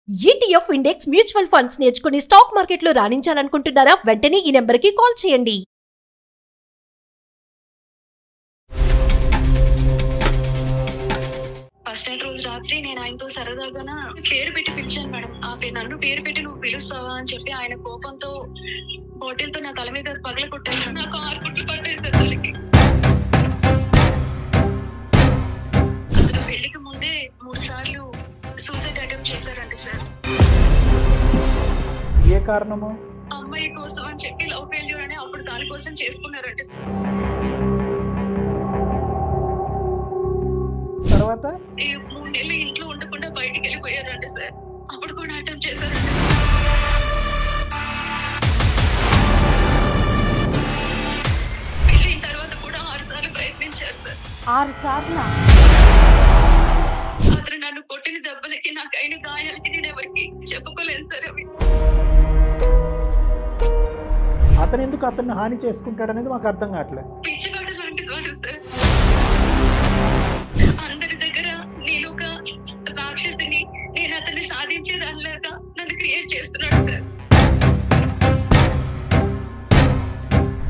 ETF index mutual funds నేర్చుకుని stock మార్కెట్లో రాణించాలనుకుంటున్నారా? వెంటనే ఈ నెంబర్కి కాల్ చేయండి. ఫస్ట్ నైట్ రోజు రాత్రి నేను ఆయనతో సరదాగా పేరు పెట్టి పిలిచాను మేడం. నన్ను పేరు పెట్టి నువ్వు పిలుస్తావా అని చెప్పి ఆయన కోపంతో బాటిల్ తో నా తల మీద పగల కొట్టేసాను. నాకు 6 కుట్లు పట్టేసారు తలకి. అతను పెళ్లికి ముందే 3 సార్లు సూసైడ్ అటెంప్ట్ చేశారంట సార్. ఏ కారణము? అమ్మాయి కోసం అని చెప్పి లవ్ ఫెయిల్యూర్ అని అప్పుడు దానికోసం చేసుకున్నారంట. తర్వాత 3 నెలలు ఇంట్లో ఉండకుండా బయటికి వెళ్ళిపోయారంట సార్. అప్పుడు కూడా అటెంప్ట్ చేశారంట. పెళ్ళైన తర్వాత కూడా 6 సార్లు ప్రయత్నించారు సార్. 6 సార్లు అతను నన్ను కొట్టిన దెబ్బలకి నాకు అయిన గాయాలకి నేను ఎవరికి చెప్పుకోలేను సార్. అవి అతను ఎందుకు అతన్ని హాని చేసుకుంటాడు అనేది మాకు అర్థం కావట్లేదు. పిచ్చివాడు లాంటి వాడు సార్. అందరి దగ్గర నేను ఒక రాక్షసిని, నేను అతన్ని సాధించేదానిలాగా నన్ను క్రియేట్ చేస్తున్నాడు సార్.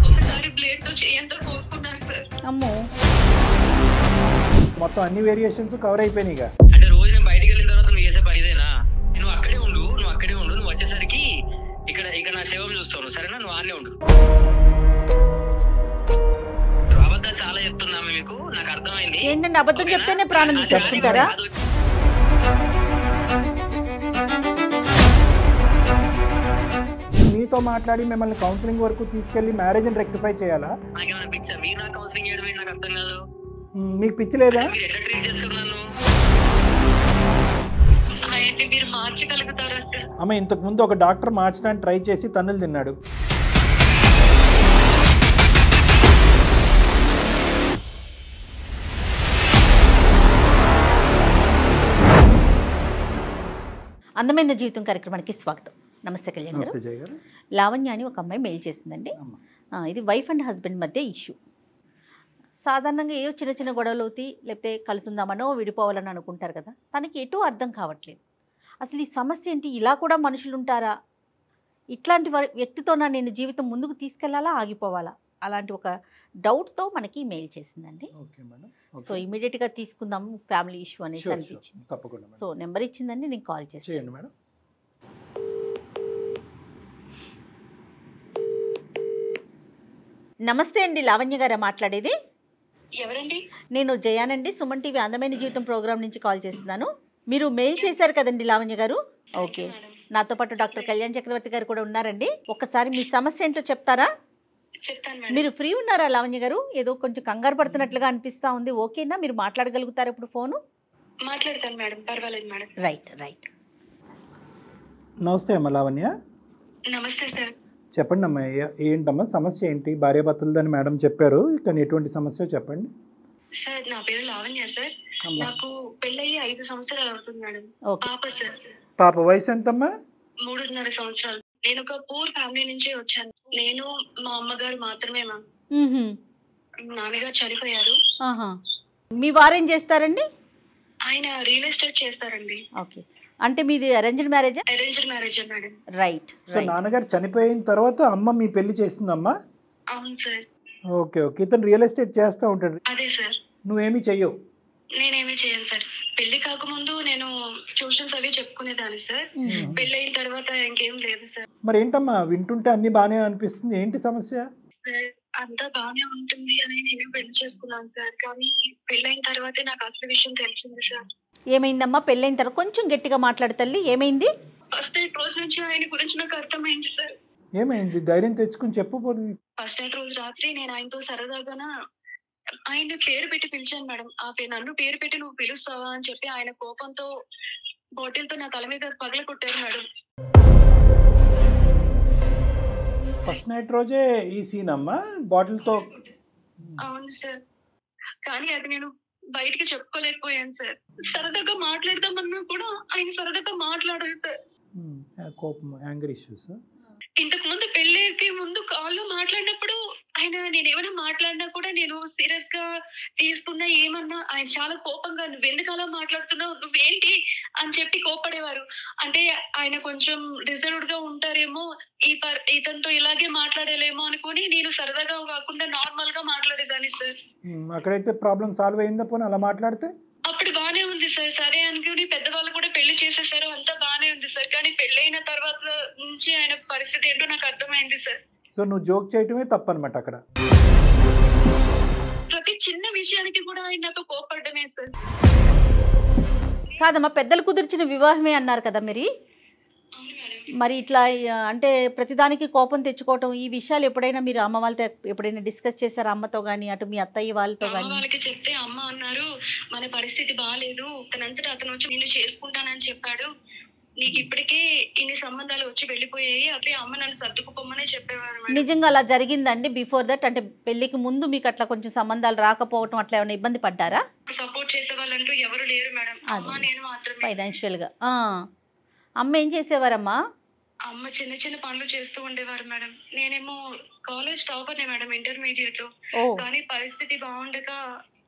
ఒకసారి బ్లేడ్ తో చేయంతో కోసుకున్నారు సార్. అమ్మో, మొత్తం అన్ని వేరియేషన్స్ కవర్ అయిపోయినాయిగా. అంటే రోజు నేను బయటికి వెళ్ళిన తర్వాత నువ్వు చేసే పని ఇదేనా? నువ్వు అక్కడే ఉండు, నువ్వు వచ్చేసరికి ఇక్కడ నా సేవం చూస్తావు, సరేనా? నువ్వు ఆనే ఉండు. అబద్ధాలు చాలా చెప్తున్నా మీకు, నాకు అర్థమైంది. ఏంటంటే అబద్ధం చెప్తేనే ప్రాణం తీసుకుంటారా? మీతో మాట్లాడి మిమ్మల్ని కౌన్సిలింగ్ వరకు తీసుకెళ్లి మ్యారేజ్ రెక్టిఫై చేయాలా? నాకేమైనా పిచ్చా? మీరు నా కౌన్సిలింగ్ చేయడం నాకు అర్థం కాదు. మీకు పిచ్చి లేదా? మీరు ఎట్లా ట్రీట్ చేస్తున్నాను? ఆయన్ని మీరు మార్చగలుగుతారా సార్? అమ్మ, ఇంతకు ముందు ఒక డాక్టర్ మార్చడానికి ట్రై చేసి తన్నులు తిన్నాడు. అందమైన జీవితం కార్యక్రమానికి స్వాగతం. నమస్తే కళ్యాణ్ గారు. నమస్తే జయ గారు. లావణ్య అని ఒక అమ్మాయి మెయిల్ చేసిందండి. ఇది వైఫ్ అండ్ హస్బెండ్ మధ్య ఇష్యూ. సాధారణంగా ఏవో చిన్న చిన్న గొడవలు అవుతాయి, లేకపోతే కలుసుందామనో విడిపోవాలని అనుకుంటారు కదా. తనకి ఎటూ అర్థం కావట్లేదు. అసలు ఈ సమస్య ఏంటి? ఇలా కూడా మనుషులు ఉంటారా? ఇట్లాంటి వ్యక్తితో నేను జీవితం ముందుకు తీసుకెళ్లాలా, ఆగిపోవాలా? అలాంటి ఒక డౌట్తో మనకి మెయిల్ చేసిందండి. సో ఇమీడియట్గా తీసుకుందాం, ఫ్యామిలీ ఇష్యూ అనేసి అనిపించింది. సో నెంబర్ ఇచ్చిందండి, నేను కాల్ చేసాను మేడం. నమస్తే అండి, లావణ్య గారా మాట్లాడేది? ఎవరండి? నేను జయానండి, సుమన్ టీవీ అందమైన జీవితం ప్రోగ్రామ్ నుంచి కాల్ చేస్తున్నాను. మీరు మెయిల్ చేశారు కదండి లావణ్య గారు. ఓకే, నాతో పాటు డాక్టర్ కళ్యాణ్ చక్రవర్తి గారు కూడా ఉన్నారండి. ఒక్కసారి మీ సమస్య ఏంటో చెప్తారా? మీరు ఫ్రీ ఉన్నారా లావణ్య గారు? ఏదో కొంచెం కంగారు పడుతున్నట్లుగా అనిపిస్తా ఉంది. ఓకేనా? మీరు మాట్లాడగలుగుతారా ఇప్పుడు? ఫోను మాట్లాడతాను మేడం, పర్వాలేదు మేడం. రైట్. నమస్తే అమ్మ లావణ్య. నమస్తే సార్. చెప్పండి అమ్మా, ఏంటమ్మా సమస్య ఏంటి? భార్యాభర్తలదని మేడం చెప్పారు, కానీ ఎటువంటి సమస్య చెప్పండి. సార్, నా పేరు లావణ్య సార్. నాకు పెళ్ళయి 5 సంవత్సరాలు అవుతుంది మేడం. పాప సార్. పాప వయసు ఎంతమ్మా? 3.5 సంవత్సరాలు. నేను ఒక పూర్ ఫ్యామిలీ నుంచే వచ్చాను. నేను మా అమ్మగారు మాత్రమే మ్యామ్. నాన్నగారు చనిపోయారు. మీ వారేం చేస్తారండి? ఆయన రియల్ ఎస్టేట్ చేస్తారండి. ఓకే, అంటే మీది అరేంజ్డ్ మ్యారేజా? Arranged marriage madam. Right. So నాన్నగారు చనిపోయిన తర్వాత అమ్మ మీ పెళ్లి చేసిందమ్మా? అవును సార్. ఓకే. ఇతను రియల్ ఎస్టేట్ చేస్తూ ఉంటాడు. అదే సార్. నువ్వేమీ చెయ్యవు? నేనేమి చేయను సార్. పెళ్లి కాకముందు నేను ట్యూషన్స్ అవి చెప్పుకునేదాన్ని సార్. పెళ్లి అయిన తర్వాత ఇంకేం లేదు సార్. మరి ఏంటమ్మా, వింటుంటే అన్ని బానే అనిపిస్తుంది, ఏంటి సమస్య? సార్, అంతా బానే ఉంటుంది అని నేను పెళ్లి చేసుకున్నాను సార్. కానీ పెళ్ళైన తర్వాతే నాకు అసలు విషయం తెలిసింది సార్. ఏమైందమ్మా? పెళ్ళైన తర్వాత కొంచెం గట్టిగా మాట్లాడు తల్లి. ఏమైంది? ఫస్ట్ నైట్ రోజు నుంచి ఆయన గురించి నాకు అర్థమైంది సార్. ఏమైంది? ధైర్యం తెచ్చుకుని చెప్పబోదు. ఫస్ట్ నైట్ రోజు రాత్రి నేను ఆయనతో సరదాగా ఆయన పేరు పెట్టి పిలిచాను మేడం. నన్ను పేరు పెట్టి నువ్వు పిలుస్తావా అని చెప్పి ఆయన కోపంతో బాటిల్ తో నా తల మీద పగల కొట్టారు మేడం. ఫస్ట్ నైట్ రోజే ఈ సీన్ అమ్మా, బాటిల్ తో? అవును సార్. కానీ అది నేను బయటికి చెప్పుకోలేకపోయాను సార్. సరదాగా మాట్లాడదామన్నా కూడా ఆయన సరదాగా మాట్లాడారు సార్. కోపం, యాంగర్ ఇష్యూస్. ఇంతకు ముందు పెళ్లికి ముందు కాల్లో మాట్లాడినప్పుడు ఆయన నేనేమైనా మాట్లాడినా కూడా నేను సీరియస్ గా తీసుకున్నా ఏమన్నా ఆయన చాలా కోపంగా నువ్వెందుకు అలా మాట్లాడుతున్నావు, నువ్వేంటి అని చెప్పి కోపడేవారు. అంటే ఆయన కొంచెం రిజర్వ్డ్ గా ఉంటారేమో, ఇతనితో ఇలాగే మాట్లాడలేమో అనుకుని నేను సరదాగా కాకుండా నార్మల్ గా మాట్లాడేదాన్ని సార్. అక్కడైతే ప్రాబ్లం సాల్వ్ అయిందా పోనీ అలా మాట్లాడితే? అప్పుడు బానే ఉంది సార్, సరే అనుకుని పెద్దవాళ్ళు కూడా పెళ్లి చేసేసారు, అంతా బానే ఉంది సార్. కానీ పెళ్ళైన తర్వాత నుంచి ఆయన పరిస్థితి ఏంటో నాకు అర్థమైంది సార్. సో నువ్వు జోక్ చేయటమే తప్పనమాట అక్కడ. ప్రతి చిన్న విషయానికి కూడా ఆయన నాతో కోపడమే సార్. కాదమ్మా, పెద్దలు కుదిర్చిన వివాహమే అన్నారు కదా మీరు. అవును మేడం. మరి ఇట్లా అంటే ప్రతిదానికి కోపం తెచ్చుకోవటం, ఈ విషయాలు ఎప్పుడైనా మీరు అమ్మ వాళ్ళతో ఎప్పుడైనా డిస్కస్ చేశారా? అమ్మతో కానీ అటు మీ అత్తయ్య వాళ్ళతో అమ్మ కానీ? వాళ్ళకి చెప్తే అమ్మ అన్నారు, మన పరిస్థితి బాగాలేదు, తనంతటా అతను వచ్చి నిన్ను చేసుకుంటానని చెప్పాడు, నీకు ఇప్పటికే ఇన్ని సంబంధాలు వచ్చి వెళ్ళిపోయాయి, అప్పుడే అమ్మ నన్ను సర్దుకుపోమని చెప్పేవారు మేడం. నిజంగా అలా జరిగిందండి? బిఫోర్ దట్ అంటే పెళ్లికి ముందు మీకు అట్లా కొంచెం సంబంధాలు రాకపోవటం అట్లా ఏమైనా ఇబ్బంది పడ్డారా? సపోర్ట్ చేసే వాళ్ళంటూ ఎవరు లేరు మేడం, అమ్మ నేను మాత్రమే. ఫైనాన్షియల్గా అమ్మ ఏం చేసేవారమ్మా? అమ్మ చిన్న చిన్న పనులు చేస్తూ ఉండేవారు మేడం. నేనేమో కాలేజ్ టాపర్నే మేడం, ఇంటర్మీడియట్ లో. ఓ కానీ పరిస్థితి బాగుండక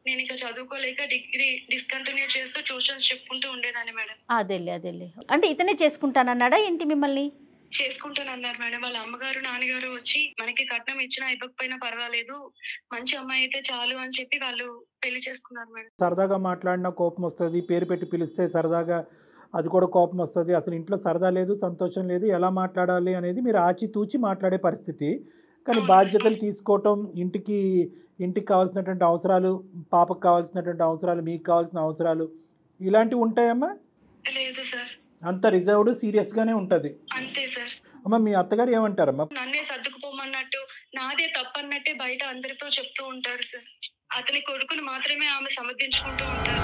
నేను ఇక చదువుకోలేక డిగ్రీ డిస్కంటిన్యూ చేస్తూ ట్యూషన్స్ చెప్పుకుంటూ ఉండేదాన్ని మేడం. అదేలే. అంటే ఇతనే చేసుకుంటానన్నాడా ఏంటి మిమ్మల్ని? చేసుకుంటానన్నారు మేడం. వాళ్ళ అమ్మగారు నాన్నగారు వచ్చి మనకి కట్నం ఇచ్చినా ఇవ్వకపోయినా పర్వాలేదు, మంచి అమ్మాయి అయితే చాలు అని చెప్పి వాళ్ళు పెళ్లి చేసుకున్నారు మేడం. సరదాగా మాట్లాడినా కోపం వస్తుంది, పేరు పెట్టి పిలిస్తే సరదాగా అది కూడా కోపం వస్తుంది. అసలు ఇంట్లో సరదా లేదు, సంతోషం లేదు, ఎలా మాట్లాడాలి అనేది మీరు ఆచితూచి మాట్లాడే పరిస్థితి. కానీ బాధ్యతలు తీసుకోవటం, ఇంటికి కావాల్సినటువంటి అవసరాలు, పాపకు కావాల్సినటువంటి అవసరాలు, మీకు కావాల్సిన అవసరాలు ఇలాంటివి ఉంటాయమ్మా? లేదు సార్. అంత రిజర్వ్డ్ సీరియస్గానే ఉంటుంది. అంతే సార్. అమ్మ మీ అత్తగారు ఏమంటారమ్మా? నన్నే సర్దుకుపోమన్నట్టు, నాదే తప్పన్నట్టే బయట అందరితో చెప్తూ ఉంటారు సార్. అతని కొడుకును మాత్రమే ఆమె సమర్థించుకుంటూ ఉంటారు.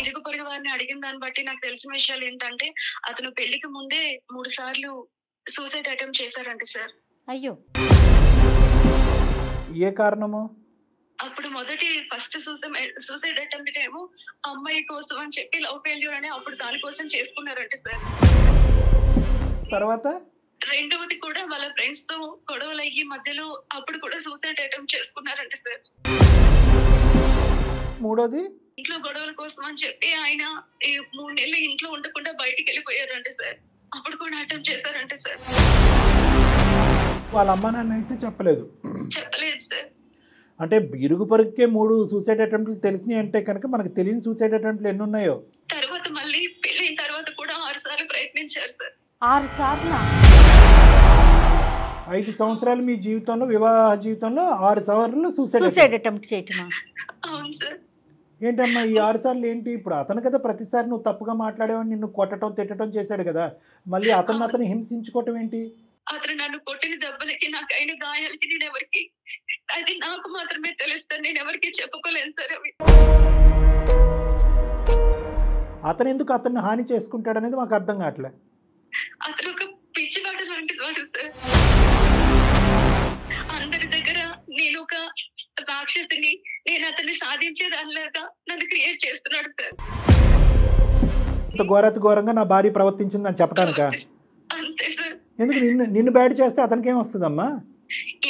ఇరుగు పొరుగు వారిని అడిగిన దాన్ని బట్టి నాకు తెలిసిన విషయాలు ఏంటంటే, అతను పెళ్లికి ముందే 3 సార్లు సూసైడ్ అటెంప్ట్ చేశారంట సార్. అయ్యో, ఏ కారణము? అప్పుడు ఫస్ట్ సూసైడ్ అటెంప్ట్ ఏమో అమ్మాయి కోసం అని చెప్పి లవ్ ఫెయిల్యూర్ అని అప్పుడు దానికోసం చేసుకున్నారంట సార్. తర్వాత రెండవది కూడా వాళ్ళ ఫ్రెండ్స్ తో గొడవలు అయ్యి మధ్యలో అప్పుడు కూడా సూసైడ్ అటెంప్ట్ చేసుకున్నారంట సార్. మూడోది ఇంట్లో గొడవల కోసం అని చెప్పి ఆయన 3 నెలలు ఇంట్లో ఉండకుండా బయటికి వెళ్ళిపోయారంట సార్. అప్పుడు కూడా అటెంప్ట్ చేశారంట సార్. వాళ్ళ అమ్మ నాన్న అయితే చెప్పలేదు సార్. అంటే ఇరుగు పొరుగుకే 3 సూసైడ్ అటెంప్ట్లు తెలిసినాయి అంటే కనుక మనకు తెలియని సూసైడ్ అటెంప్ట్లు ఎన్ని ఉన్నాయో. తర్వాత మళ్ళీ పెళ్ళైన తర్వాత కూడా 6 సార్లు ప్రయత్నించారు సార్. 6 సార్లు? 5 సంవత్సరాలు మీ జీవితంలో, వివాహ జీవితంలో 6 సార్లు సూసైడ్ అటెంప్ట్ చేయటమా? అవును సార్. ఏంటమ్మా ఈ 6 సార్లు ఏంటి? ఇప్పుడు అతను కదా ప్రతిసారి నువ్వు తప్పుగా మాట్లాడేవని నిన్ను కొట్టడం తిట్టడం చేశాడు కదా, మళ్ళీ అతను హింసించుకోవటం ఏంటి? అతను నన్ను కొట్టిన దెబ్బలకి, నాకు అయిన గాయాలకి నేను ఎవరికి, అది నాకు మాత్రమే తెలుస్తాను, నేను ఎవరికి చెప్పుకోలేను సార్ అవి. అతను ఎందుకు అతన్ని హాని చేసుకుంటాడు అనేది మాకు అర్థం కావట్లే. అతను ఒక పిచ్చివాడు లాంటి వాడు సార్. అందరి దగ్గర నేను ఒక రాక్షసుని, నేను అతన్ని సాధించేదానిలాగా నన్ను క్రియేట్ చేస్తున్నాడు సార్. ఇంత ఘోరంగా నా భార్య ప్రవర్తించిందని చెప్పడానికా? అంతే సార్. ఎందుకు నిన్ను బ్యాడ్ చేస్తే అతనికి ఏం వస్తుందమ్మా?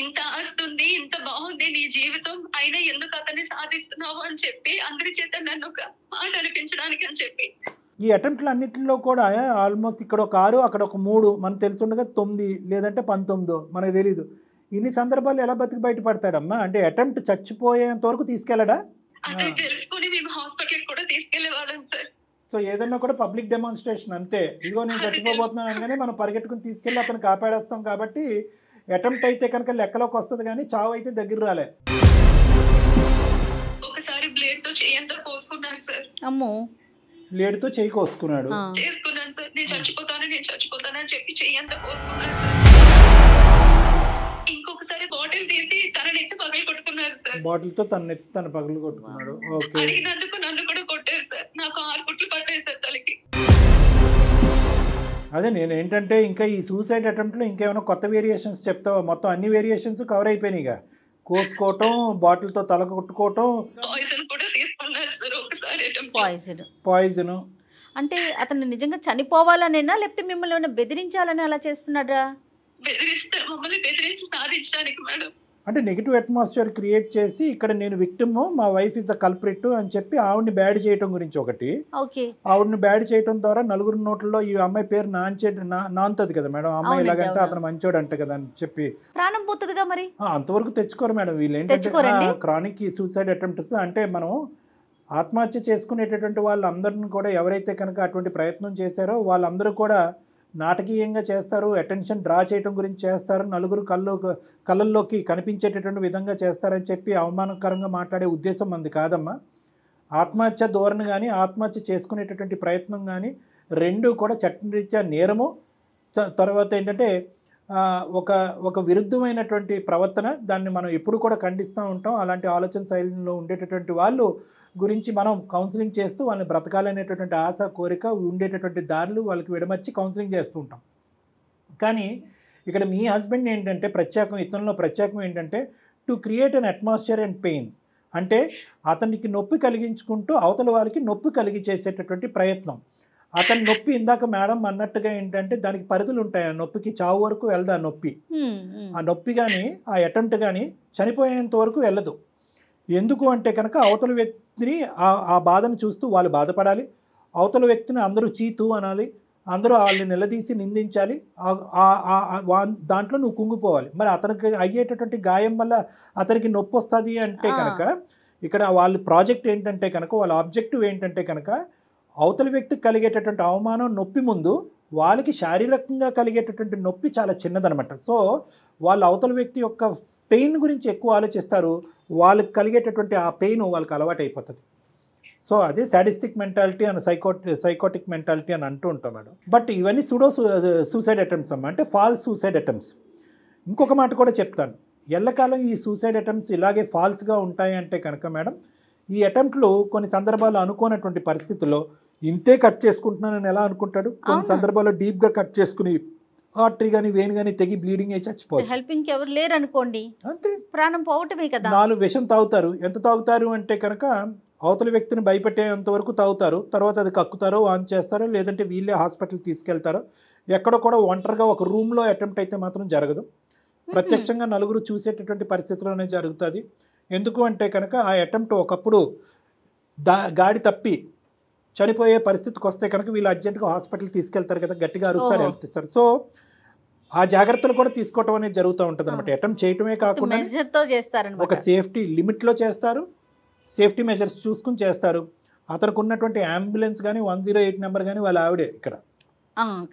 ఇంత ఆస్తుంది, ఇంత బాగుంది నీ జీవితం, అయినా ఎందుకు అతన్ని సాధిస్తున్నావు అని చెప్పి అందరి చేత నన్ను ఒక మాట అనిపించడానికి అని చెప్పి. ఈ అటెంప్ట్లు అన్నింటిలో కూడా ఆల్మోస్ట్ ఇక్కడ ఒక 6 అక్కడ ఒక 3 మనకు తెలిసి ఉండగా 9 లేదంటే 19 మనకు తెలీదు. ఇన్ని సందర్భాలు ఎలా బతికి బయటపడతాడమ్మా? అంటే అటెంప్ట్ చచ్చిపోయేంత వరకు తీసుకెళ్ళడా? అతను తెలుసుకుని మేము హాస్పిటల్ కూడా తీసుకెళ్లేవాళ్ళం సార్. సో ఏదన్నా కూడా పబ్లిక్ డెమాన్స్ట్రేషన్ అంతే. ఇదిగో నేను చచ్చిపోబోతున్నాను అనగానే మనం పరిగెట్టుకుని తీసుకెళ్ళి అతను కాపాడేస్తాం. కాబట్టి అటెంప్ట్ అయితే కనుక లెక్కలోకి వస్తుంది, కానీ చావు అయితే దగ్గర రాలే. ఒకసారి బ్లేడ్ తో చేయంతా కోసుకున్నాను సార్. అమ్మో, బ్లేడ్తో చేయి కోసుకున్నాడు. చేసుకున్నాను సార్. నేను చచ్చిపోతాను అని చెప్పి చేయంతా కోసుకున్నాను సార్. ఇంకొకసారి బాటిల్ తీసి తన నెత్తి పగలు కొట్టుకున్నారు సార్. బాటిల్ తో తన పగలు కొట్టుకున్నాడు. ఓకే. అడిగినందుకు నన్ను కూడా కొట్టారు సార్. నాకు 6 కుట్లు పట్టాయి సార్ తలకి. అదే నేను ఏంటంటే ఇంకా ఈ సూసైడ్ అటెంప్ట్లో ఇంకేమైనా కొత్త వేరియేషన్స్ చెప్తావా? మొత్తం అన్ని వేరియేషన్స్ కవర్ అయిపోయినాయి. ఇక కోసుకోవటం, బాటిల్తో తల కొట్టుకోవటం, పాయిజన్ కూడా తీసుకున్నారు సార్ ఒకసారి. పాయిజన్. అంటే అతను నిజంగా చనిపోవాలనేనా లేకపోతే మిమ్మల్ని ఏమైనా బెదిరించాలని అలా చేస్తున్నాడా? బెదిరిస్తారు, మమ్మల్ని బెదిరించి సాధించడానికి మేడం. అంటే నెగిటివ్ అట్మాస్ఫియర్ క్రియేట్ చేసి ఇక్కడ నేను విక్టిమ్, మా వైఫ్ ఇస్ ద కల్ప్రిట్ అని చెప్పి ఆవిడని బ్యాడ్ చేయటం గురించి ఒకటి. ఓకే. ఆవిడని బ్యాడ్ చేయటం ద్వారా నలుగురు నోట్లలో ఈ అమ్మాయి పేరు నాంతది కదా మేడం, అమ్మాయి అవునండి, ఇలాగంటే అవును. అతను మంచోడు అంట కదా అని చెప్పి ప్రాణం పోతుందిగా మరి. అంతవరకు తెచ్చుకోరు మేడం వీళ్ళు. ఏంటంటే తెచ్చుకోరండి? క్రానిక్ సూసైడ్ అటెంప్ట్స్ అంటే మనం ఆత్మహత్య చేసుకునేటటువంటి వాళ్ళందరిని కూడా ఎవరైతే కనుక అటువంటి ప్రయత్నం చేశారో వాళ్ళందరూ కూడా నాటకీయంగా చేస్తారు, అటెన్షన్ డ్రా చేయడం గురించి చేస్తారు, నలుగురు కళ్ళల్లోకి కనిపించేటటువంటి విధంగా చేస్తారని చెప్పి అవమానకరంగా మాట్లాడే ఉద్దేశం మంది కాదమ్మా. ఆత్మహత్య ధోరణి కానీ ఆత్మహత్య చేసుకునేటటువంటి ప్రయత్నం కానీ రెండు కూడా చట్టరీత్యా నేరము. తర్వాత ఏంటంటే ఒక విరుద్ధమైనటువంటి ప్రవర్తన, దాన్ని మనం ఎప్పుడు కూడా ఖండిస్తూ ఉంటాం. అలాంటి ఆలోచన శైలిలో ఉండేటటువంటి వాళ్ళు గురించి మనం కౌన్సిలింగ్ చేస్తూ వాళ్ళని బ్రతకాలనేటటువంటి ఆశ, కోరిక, ఉండేటటువంటి దారులు వాళ్ళకి విడమర్చి కౌన్సిలింగ్ చేస్తూ ఉంటాం. కానీ ఇక్కడ మీ హస్బెండ్ ఏంటంటే ఇతనిలో ప్రత్యేకం ఏంటంటే to create an atmosphere and pain. అంటే అతనికి నొప్పి కలిగించుకుంటూ అవతల వాళ్ళకి నొప్పి చేసేటటువంటి ప్రయత్నం. అతని నొప్పి ఇందాక మేడం అన్నట్టుగా ఏంటంటే దానికి పరిధులు ఉంటాయి. ఆ నొప్పికి చావు వరకు వెళ్ళదు ఆ నొప్పి. ఆ నొప్పి కానీ ఆ అటెంప్ట్ కానీ చనిపోయేంత వరకు వెళ్ళదు. ఎందుకు అంటే కనుక అవతల వ్యక్తిని ఆ బాధను చూస్తూ వాళ్ళు బాధపడాలి, అవతల వ్యక్తిని అందరూ చీతు అనాలి, అందరూ వాళ్ళని నిలదీసి నిందించాలి, దాంట్లో నువ్వు కుంగిపోవాలి. మరి అతనికి అయ్యేటటువంటి గాయం వల్ల అతనికి నొప్పి వస్తుంది అంటే కనుక ఇక్కడ వాళ్ళ ప్రాజెక్ట్ ఏంటంటే కనుక వాళ్ళ ఆబ్జెక్టివ్ ఏంటంటే కనుక అవతల వ్యక్తికి కలిగేటటువంటి అవమానం నొప్పి ముందు వాళ్ళకి శారీరకంగా కలిగేటటువంటి నొప్పి చాలా చిన్నదనమాట. సో వాళ్ళు అవతల వ్యక్తి యొక్క పెయిన్ గురించి ఎక్కువ ఆలోచిస్తారు, వాళ్ళకి కలిగేటటువంటి ఆ పెయిన్ వాళ్ళకి అలవాటు అయిపోతుంది. సో అదే sadistic mentality and psychotic mentality అని అంటూ ఉంటాం మేడం. బట్ ఇవన్నీ సూసైడ్ అటెంప్ట్స్ అమ్మ, అంటే ఫాల్స్ సూసైడ్ అటెంప్ట్స్. ఇంకొక మాట కూడా చెప్తాను, ఎల్లకాలం ఈ సూసైడ్ అటెంప్ట్స్ ఇలాగే ఫాల్స్గా ఉంటాయి అంటే కనుక మేడం ఈ అటెంప్ట్లు కొన్ని సందర్భాల్లో అనుకోనటువంటి పరిస్థితుల్లో ఇంతే కట్ చేసుకుంటున్నానని ఎలా అనుకుంటాడు, కొన్ని సందర్భాల్లో డీప్గా కట్ చేసుకుని ఆర్టరీ కానీ వేణు కానీ తెగి బ్లీడింగ్ అయి చచ్చిపోతుంది. హెల్పింగ్ ఎవరు లేరు అనుకోండి, అంతే, ప్రాణం పోవటమే కదా. 4 విషం తాగుతారు. ఎంత తాగుతారు అంటే కనుక అవతల వ్యక్తిని భయపెట్టేంత వరకు తాగుతారు, తర్వాత అది కక్కుతారో ఆన్ చేస్తారో లేదంటే వీళ్ళే హాస్పిటల్ తీసుకెళ్తారో. ఎక్కడ కూడా ఒంటరిగా ఒక రూమ్లో అటెంప్ట్ అయితే మాత్రం జరగదు, ప్రత్యక్షంగా నలుగురు చూసేటటువంటి పరిస్థితిలోనే జరుగుతుంది. ఎందుకు అంటే కనుక ఆ అటెంప్ట్ ఒకప్పుడు గాడి తప్పి చనిపోయే పరిస్థితికి వస్తే కనుక వీళ్ళు అర్జెంటుగా హాస్పిటల్ తీసుకెళ్తారు కదా, గట్టిగా అరుస్తారు, హెల్ప్ ఇస్తారు. సో ఆ జాగ్రత్తలు కూడా తీసుకోవటం అనేది జరుగుతూ ఉంటుంది అనమాట. అటెంప్ట్ చేయటమే కాకుండా ఒక సేఫ్టీ లిమిట్లో చేస్తారు, సేఫ్టీ మెజర్స్ చూసుకుని చేస్తారు. అతనికి ఉన్నటువంటి అంబులెన్స్ కానీ 108 నెంబర్ కానీ వాళ్ళ ఆవిడే ఇక్కడ.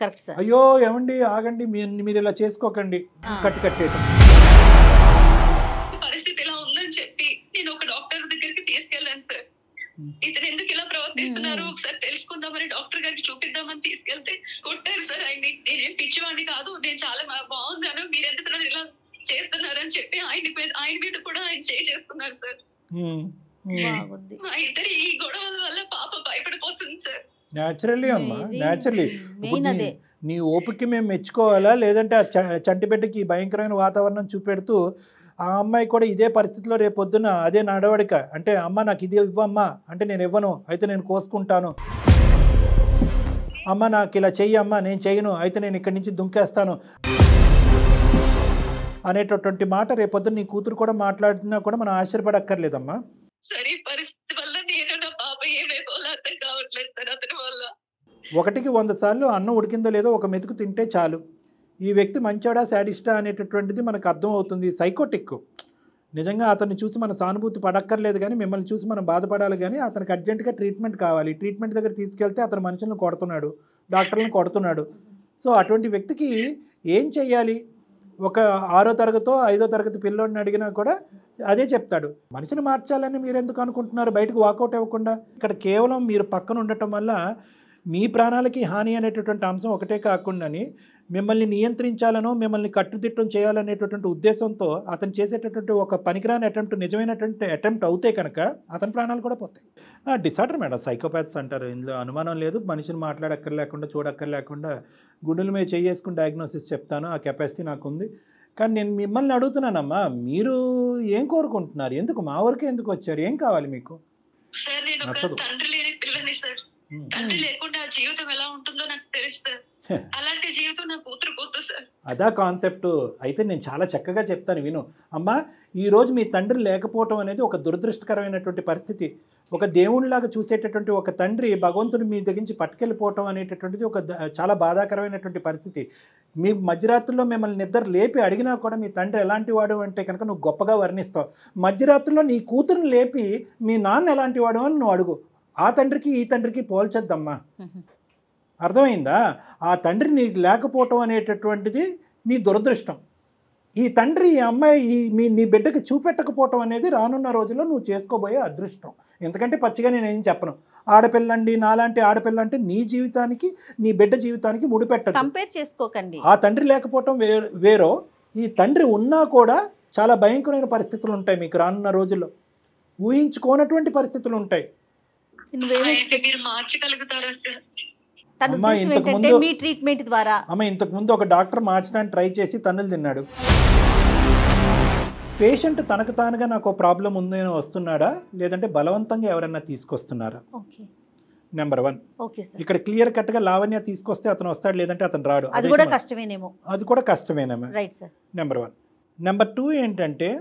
Correct sir. అయ్యో ఏమండి ఆగండి, మీరు ఇలా చేసుకోకండి, కట్టేయటం. పరిస్థితి ఇలా ఉందని చెప్పి నేను ఒక డాక్టర్ దగ్గరికి తీసుకెళ్ళాను సార్. ఇతను ఎందుకు ఇలా ప్రవర్తిస్తున్నారు ఒకసారి తెలుసుకుందామని డాక్టర్ గారికి చూపిద్దామని తీసుకెళ్తే కొట్టారు సార్ ఆయన్ని. నేనేం పిచ్చివాడిని కాదు, నేను చాలా బాగున్నాను, మీరు ఎందుకు నన్ను ఇలా చేస్తున్నారని చెప్పి ఆయన మీద కూడా ఆయన చేసుకున్నారు సార్. మా ఇద్దరి ఈ గొడవల వల్ల పాప భయపడిపోతుంది సార్. న్యాచురల్లీ అమ్మా, న్యాచురల్లీ. నీ ఓపిక మేము మెచ్చుకోవాలా, లేదంటే ఆ చంటిబిడ్డకి భయంకరమైన వాతావరణం చూపెడుతూ ఆ అమ్మాయి కూడా ఇదే పరిస్థితిలో రేపొద్దున అదే నడవడిక అంటే అమ్మ నాకు ఇది ఇవ్వమ్మా అంటే నేను ఇవ్వను, అయితే నేను కోసుకుంటాను, అమ్మ నాకు ఇలా చెయ్యమ్మా నేను చెయ్యను, అయితే నేను ఇక్కడి నుంచి దుంకేస్తాను అనేటటువంటి మాట రేపొద్దున నీ కూతురు కూడా మాట్లాడినా కూడా మనం ఆశ్చర్యపడక్కర్లేదమ్మా. సరే పరిస్థితి వల్ల నేను నా పాప ఏమైపోలే అర్థం కావట్లేదు సార్ అతని వల్ల. 1కి 100 సార్లు అన్నం ఉడికిందో లేదో ఒక మెతుకు తింటే చాలు, ఈ వ్యక్తి మంచోడా శాడిస్టా అనేటటువంటిది మనకు అర్థం అవుతుంది. సైకోటిక్. నిజంగా అతన్ని చూసి మన సానుభూతి పడక్కర్లేదు, కానీ మిమ్మల్ని చూసి మనం బాధపడాలి. కానీ అతనికి అర్జెంటుగా ట్రీట్మెంట్ కావాలి. ట్రీట్మెంట్ దగ్గర తీసుకెళ్తే అతను మనుషులను కొడుతున్నాడు, డాక్టర్లను కొడుతున్నాడు. సో అటువంటి వ్యక్తికి ఏం చెయ్యాలి? ఒక 6వ తరగతో 5వ తరగతి పిల్లోడిని అడిగినా కూడా అదే చెప్తాడు. మనిషిని మార్చాలని మీరు ఎందుకు అనుకుంటున్నారు బయటకు వాకౌట్ ఇవ్వకుండా? ఇక్కడ కేవలం మీరు పక్కన ఉండటం వల్ల మీ ప్రాణాలకి హాని అనేటటువంటి అంశం ఒకటే కాకుండాని మిమ్మల్ని నియంత్రించాలనో మిమ్మల్ని కట్టుదిట్టం చేయాలనేటటువంటి ఉద్దేశంతో అతను చేసేటటువంటి ఒక పనికిరాని అటెంప్ట్ నిజమైనటువంటి అటెంప్ట్ అవుతే కనుక అతని ప్రాణాలు కూడా పోతాయి. డిసార్డర్ మేడం, సైకోపాథ్స్ అంటారు, ఇందులో అనుమానం లేదు. మనిషిని మాట్లాడక్కర్లేకుండా చూడక్కర్లేకుండా గుండెల మీద చేసుకుని డయాగ్నోసిస్ చెప్తాను, ఆ కెపాసిటీ నాకు ఉంది. కానీ నేను మిమ్మల్ని అడుగుతున్నానమ్మా, మీరు ఏం కోరుకుంటున్నారు? ఎందుకు మా వరకే ఎందుకు వచ్చారు? ఏం కావాలి మీకు? సార్ నేను ఒక తండ్రి లేని పిల్లని సార్. తండ్రి లేకుండా ఆ జీవితం ఎలా ఉంటుందో నాకు తెలుసు సార్. అలాంటి జీవితం నా కూతురు పోతుంది సార్. అదా కాన్సెప్ట్. అయితే నేను చాలా చక్కగా చెప్తాను విను. అమ్మా, ఈరోజు మీ తండ్రి లేకపోవటం అనేది ఒక దురదృష్టకరమైనటువంటి పరిస్థితి. ఒక దేవుడిలాగా చూసేటటువంటి ఒక తండ్రి భగవంతుడు మీ దగ్గర నుంచి పట్టుకెళ్ళిపోవటం అనేటటువంటిది ఒక చాలా బాధాకరమైనటువంటి పరిస్థితి. మీ మధ్యరాత్రుల్లో మిమ్మల్ని నిద్ర లేపి అడిగినా కూడా మీ తండ్రి ఎలాంటి వాడు అంటే కనుక నువ్వు గొప్పగా వర్ణిస్తావు. మధ్యరాత్రుల్లో నీ కూతురుని లేపి మీ నాన్న ఎలాంటి వాడు అని నువ్వు అడుగు. ఆ తండ్రికి ఈ తండ్రికి పోల్చొద్దమ్మా. అర్థమైందా? ఆ తండ్రి నీకు లేకపోవటం అనేటటువంటిది నీ దురదృష్టం. ఈ తండ్రి ఈ అమ్మాయి నీ బిడ్డకి చూపెట్టకపోవటం అనేది రానున్న రోజుల్లో నువ్వు చేసుకోబోయే అదృష్టం. ఎందుకంటే పచ్చిగా నేనేం చెప్పను. ఆడపిల్లండి, నాలాంటి ఆడపిల్ల అంటే నీ జీవితానికి నీ బిడ్డ జీవితానికి ముడిపెట్టదు. కంపేర్ చేసుకోకండి. ఆ తండ్రి లేకపోవటం వేరో, ఈ తండ్రి ఉన్నా కూడా చాలా భయంకరమైన పరిస్థితులు ఉంటాయి మీకు రానున్న రోజుల్లో. ఊహించుకోనటువంటి పరిస్థితులు ఉంటాయి. మీరు మార్చగలుగుతారా సార్? అమ్మా, ఇంతకుముందు మీ ట్రీట్మెంట్ ద్వారా ఇంతకుముందు ఒక డాక్టర్ మార్చడానికి ట్రై చేసి తన్నులు తిన్నాడు. పేషెంట్ తనకు తానుగా నాకు ప్రాబ్లం ఉందని వస్తున్నాడా, లేదంటే బలవంతంగా ఎవరైనా తీసుకొస్తున్నారా? నెంబర్ 1. ఇక్కడ క్లియర్ కట్గా లావణ్య తీసుకొస్తే అతను వస్తాడు, లేదంటే అతను రాడు. అది కూడా కష్టమేనేమో. అది కూడా కష్టమేనేమో. Right sir. నెంబర్ 1. నెంబర్ 2 ఏంటంటే,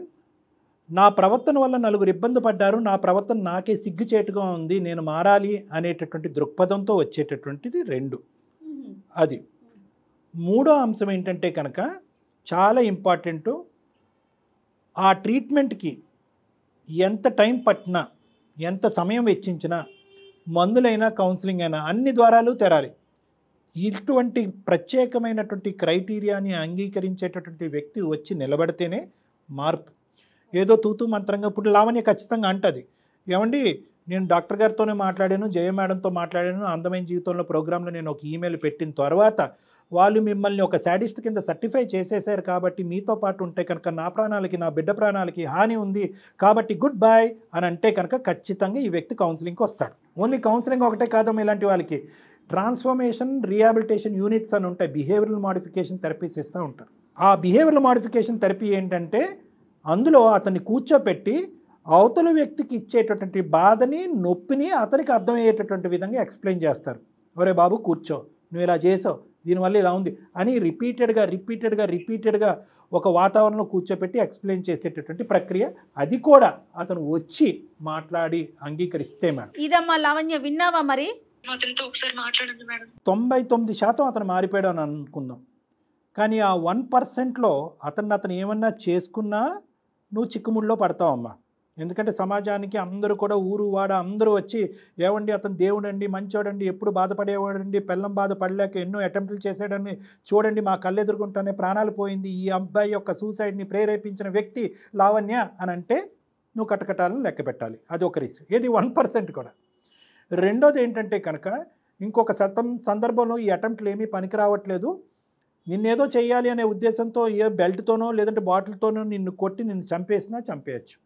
నా ప్రవర్తన వల్ల నలుగురు ఇబ్బంది పడ్డారు, నా ప్రవర్తన నాకే సిగ్గుచేటుగా ఉంది, నేను మారాలి అనేటటువంటి దృక్పథంతో వచ్చేటటువంటిది 2. అది 3వ అంశం ఏంటంటే కనుక చాలా ఇంపార్టెంటు. ఆ ట్రీట్మెంట్కి ఎంత టైం పట్టినా, ఎంత సమయం వెచ్చించినా, మందులైనా కౌన్సిలింగ్ అయినా అన్ని ద్వారాలు తెరాలి. ఇటువంటి ప్రత్యేకమైనటువంటి క్రైటీరియాని అంగీకరించేటటువంటి వ్యక్తి వచ్చి నిలబడితేనే మార్పు. ఏదో తూతూ మంత్రంగా ఇప్పుడు లావణ్య ఖచ్చితంగా అంటది, ఏమండి నేను డాక్టర్ గారితోనే మాట్లాడాను, జయ మేడంతో మాట్లాడాను, అందమైన జీవితంలో ప్రోగ్రాంలో నేను ఒక ఈమెయిల్ పెట్టిన తర్వాత వాళ్ళు మిమ్మల్ని ఒక శాడిస్ట్ కింద సర్టిఫై చేసేసారు కాబట్టి మీతో పాటు ఉంటే కనుక నా ప్రాణాలకి, నా బిడ్డ ప్రాణాలకి హాని ఉంది కాబట్టి గుడ్ బై అని అంటే కనుక ఖచ్చితంగా ఈ వ్యక్తి కౌన్సిలింగ్కి వస్తాడు. ఓన్లీ కౌన్సిలింగ్ ఒకటే కాదమ్మా, ఇలాంటి వాళ్ళకి ట్రాన్స్ఫర్మేషన్ రీహాబిలిటేషన్ యూనిట్స్ అని ఉంటాయి. బిహేవియరల్ మాడిఫికేషన్ థెరపీస్ ఇస్తూ ఉంటారు. ఆ బిహేవియరల్ మాడిఫికేషన్ థెరపీ ఏంటంటే అందులో అతన్ని కూర్చోపెట్టి అవతల వ్యక్తికి ఇచ్చేటటువంటి బాధని, నొప్పిని అతనికి అర్థమయ్యేటటువంటి విధంగా ఎక్స్ప్లెయిన్ చేస్తారు. ఒరే బాబు కూర్చో, నువ్వు ఇలా చేసావు, దీనివల్ల ఇలా ఉంది అని రిపీటెడ్గా ఒక వాతావరణంలో కూర్చోపెట్టి ఎక్స్ప్లెయిన్ చేసేటటువంటి ప్రక్రియ. అది కూడా అతను వచ్చి మాట్లాడి అంగీకరిస్తే మేడం. ఇదమ్మా లావణ్య, విన్నావా మరి? అతనితో ఒకసారి మాట్లాడండి మేడం. 99% అతను మారిపోయాడు అని అనుకుందాం. కానీ ఆ 1%లో అతను ఏమన్నా చేసుకున్నా నువ్వు చిక్కుముడిలో పడతావమ్మా. ఎందుకంటే సమాజానికి అందరూ కూడా ఊరు వాడ అందరూ వచ్చి ఏమండి అతను దేవుడండి, మంచోడండి, ఎప్పుడు బాధపడేవాడండి, పెళ్ళం బాధపడలేక ఎన్నో అటెంప్ట్లు చేశాడని చూడండి, మా కళ్ళెదురుకుంటానే ప్రాణాలు పోయింది, ఈ అబ్బాయి యొక్క సూసైడ్ని ప్రేరేపించిన వ్యక్తి లావణ్య అని అంటే నువ్వు కటకటాలను లెక్క పెట్టాలి. అది ఒక రిస్క్. ఏది 1% కూడా. రెండోది ఏంటంటే కనుక ఇంకొక సందర్భంలో ఈ అటెంప్ట్లు ఏమీ పనికి రావట్లేదు, నిన్నేదో చేయాలి అనే ఉద్దేశంతో ఏ బెల్ట్తోనో లేదంటే బాటిల్తోనో నిన్ను కొట్టి నిన్ను చంపేయచ్చు.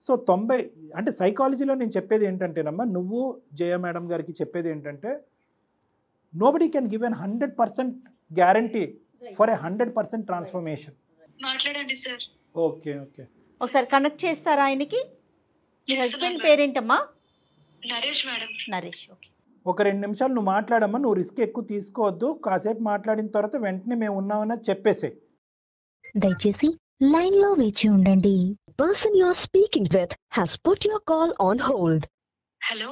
సో 90 అంటే సైకాలజీలో నేను చెప్పేది ఏంటంటేనమ్మా, నువ్వు జయ మేడం గారికి చెప్పేది ఏంటంటే nobody can give an 100% guarantee for a 100% transformation. మాట్లాడండి సార్. ఓకే ఒకసారి కనెక్ట్ చేస్తారా ఆయనకి? మీ హస్బెండ్ పేరేంటమ్మా? నరేష్ మేడం. నరేష్. ఓకే, ఒక 2 నిమిషాలు నువ్వు మాట్లాడమ్మా, నువ్వు రిస్క్ ఎక్కువ తీసుకోవద్దు. కాసేపు మాట్లాడిన తర్వాత వెంటనే మేము ఉన్నామని చెప్పేసే. దయచేసి లైన్ లో వేచి ఉండండి. Person you are speaking with has put your call on hold. Hello,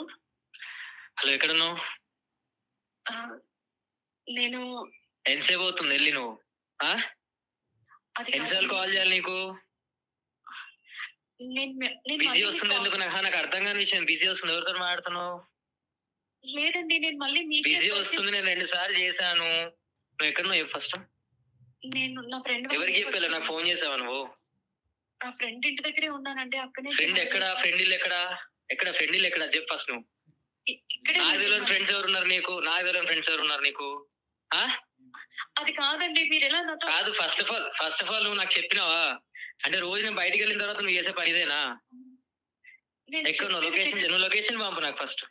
ఎక్కడున్నావు? నేను ఎంతసేపు అవుతుంది వెళ్ళి నువ్వు? ఎన్నిసార్లు కాల్ చేయాలి నీకు? బిజీ వస్తుంది ఎందుకు? నాకు అర్థం కాని విషయం. బిజీ వస్తుంది, ఎవరితో మాట్లాడుతున్నావు? లేదండి, నేను మళ్ళీ బిజీ వస్తుంది. నేను 2 సార్లు చేశాను. నువ్వు ఎక్కడ? నువ్వు ఫస్ట్ నేను నా ఫ్రెండ్ ఎవరికి చెప్పాను? నాకు ఫోన్ చేసావా నువ్వు? నా ఫ్రెండ్ ఇంటి దగ్గరే ఉన్నానండి. అక్కడే. ఫ్రెండ్ ఎక్కడ? ఫ్రెండ్ ఇల్లు ఎక్కడ? ఫ్రెండ్ ఇల్లు ఎక్కడ చెప్పు ఫస్ట్ నువ్వు. నాకు తెలియని ఫ్రెండ్స్ ఎవరున్నారు నీకు? అది కాదండి, మీరు ఎలా నాతో కాదు. ఫస్ట్ ఆఫ్ ఆల్ నువ్వు నాకు చెప్పినావా? అంటే రోజు నేను బయటికి వెళ్ళిన తర్వాత నువ్వు చేసే పని ఇదేనా? ఎక్కడ నువ్వు లొకేషన్ పంపు నాకు ఫస్ట్.